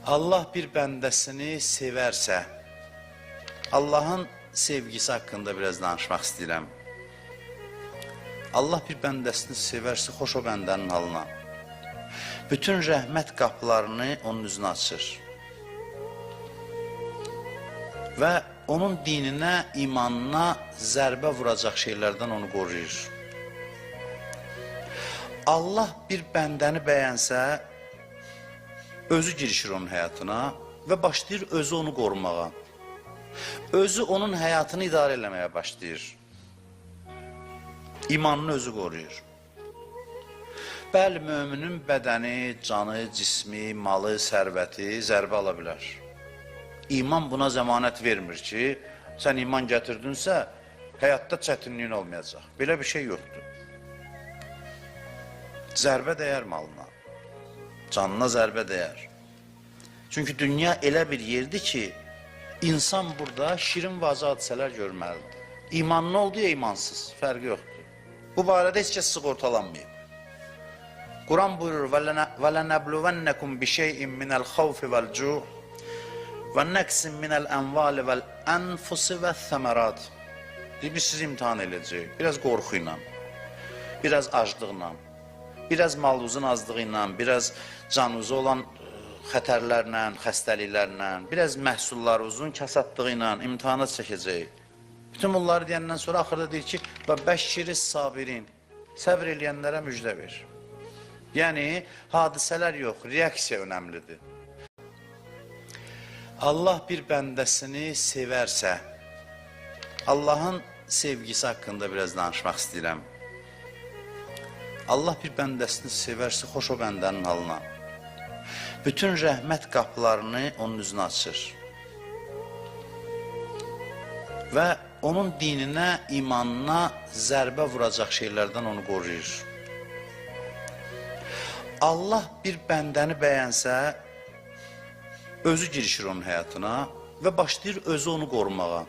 Allah bir bəndəsini sevərsə, Allahın sevgisi haqqında biraz danışmaq istəyirəm. Allah bir bəndəsini sevərsə, xoş o bəndənin halına. Bütün rəhmət qapılarını onun üzünə açır. Və onun dininə, imanına zərbə vuracaq şeylərdən onu qoruyur. Allah bir bəndəni bəyənsə, özü girişir onun həyatına və başlayır özü onu qorumağa. Özü onun həyatını idarə eləməyə başlayır. İmanını özü qoruyur. Bəli, müminin bədəni, canı, cismi, malı, sərvəti zərbə ala bilər. İman buna zəmanət vermir ki, sən iman gətirdinsə, həyatda çətinliyin olmayacaq. Belə bir şey yoxdur. Zərbə dəyər malına, canına zərbə dəyər. Çünki dünya elə bir yerdir ki, insan burada şirin və acı hadisələr görməlidir. İmanlı oldu ya imansız, fərqi yoxdur. Bu barədə heç kəs sığortalanmayıb. Quran buyurur, وَلَنَبْلُوَنَّكُمْ بِشَيْءٍ مِنَ الْخَوْفِ وَالْجُوعِ وَنَّكْسٍ مِنَ الْأَنْوَالِ وَالْأَنْفُسِ وَالثَّمَرَاتِ. Biz sizi imtihan edəcəyik. Biraz qorxu ilə, biraz aclıqla, biraz malınızın azlığı ilə, biraz canınıza olan xətərlərlə, xəstəliklərlə, biraz məhsullarınızın kasadlığı ilə imtihana çəkəcəyik. Bütün bunları deyəndən sonra axırda deyir ki, və bəşşiri sabirin, səbr eləyənlərə müjdə ver. Yəni, hadisələr yox, reaksiya önəmlidir. Allah bir bəndəsini sevərsə, Allahın sevgisi haqqında biraz danışmaq istəyirəm. Allah bir bəndəsini sevərsə, xoş o bəndənin halına. Bütün rəhmət qapılarını onun üzünə açır. Və onun dininə, imanına zərbə vuracaq şeylərdən onu qoruyur. Allah bir bəndəni bəyənsə, özü girişir onun həyatına və başlayır özü onu qorumağa.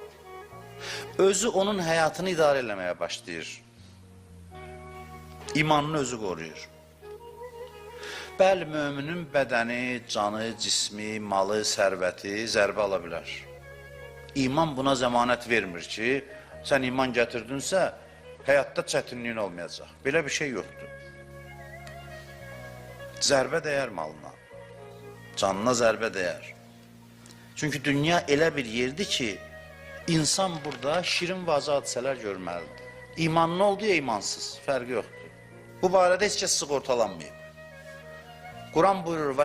Özü onun həyatını idarə eləməyə başlayır. İmanını özü qoruyur. Bəli, müminin bədəni, canı, cismi, malı, sərvəti zərbə ala bilər. İman buna zəmanət vermir ki, sən iman gətirdinsə, həyatda çətinliyin olmayacaq. Belə bir şey yoxdur. Zərbə dəyər malına, canına zərbə dəyər. Çünki dünya elə bir yerdir ki, insan burada şirin və acı hadisələr görməlidir. İmanlı oldu ya imansız, fərqi yoxdur. Bu barədə heç kəs sığortalanmayıb. Quran buyurur,